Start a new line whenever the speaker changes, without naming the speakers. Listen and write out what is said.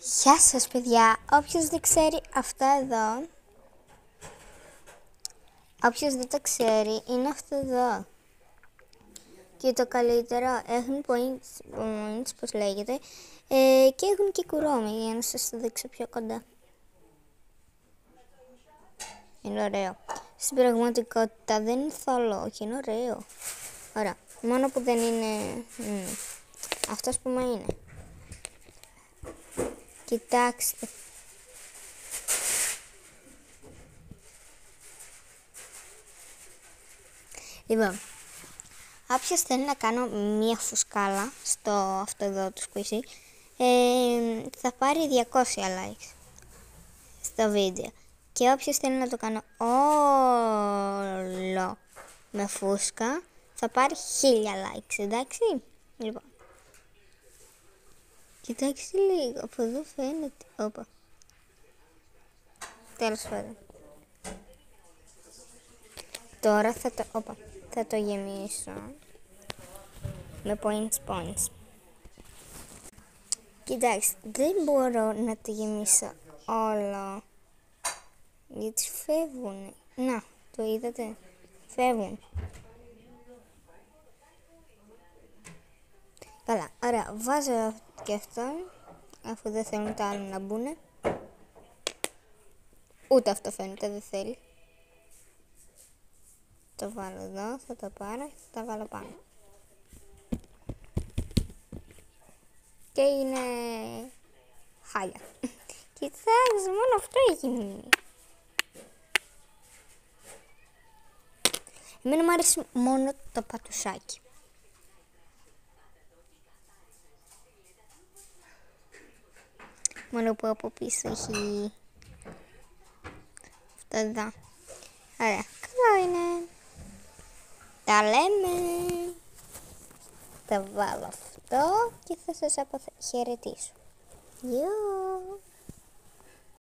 Γεια σας παιδιά, όποιος δεν ξέρει αυτά εδώ, όποιος δεν τα ξέρει είναι αυτό εδώ. Και το καλύτερο έχουν points, πώς λέγεται, και έχουν και κουρόμι για να σας το δείξω πιο κοντά. Είναι ωραίο. Στην πραγματικότητα δεν είναι θολό και είναι ωραίο. Ωραία, μόνο που δεν είναι, αυτό ας πούμε είναι. Κοιτάξτε. Λοιπόν, όποιος θέλει να κάνω μία φουσκάλα στο αυτό εδώ το squishy, θα πάρει 200 likes στο βίντεο. Και όποιος θέλει να το κάνω όλο με φούσκα, θα πάρει 1000 likes, εντάξει. Λοιπόν, κοιτάξτε λίγο, από εδώ φαίνεται. Όπα. Τέλος πάντων. Τώρα θα το γεμίσω με points. Κοιτάξτε, δεν μπορώ να το γεμίσω όλο, γιατί φεύγουν. Να, το είδατε, φεύγουν. Καλά, ωραία, βάζω και αυτό, αφού δεν θέλουν τα άλλα να μπουν. Ούτε αυτό φαίνεται, δεν θέλει. Το βάλω εδώ, θα το πάρω και θα τα βάλω πάνω. Και είναι χάλια. Κοιτάξτε, μόνο αυτό έχει μείνει. Εμένα μου αρέσει μόνο το πατουσάκι. Μόνο που από πίσω έχει αυτό εδώ. Ωραία, καλό είναι. Τα λέμε. Θα βάλω αυτό και θα σας αποχαιρετήσω. Γεια.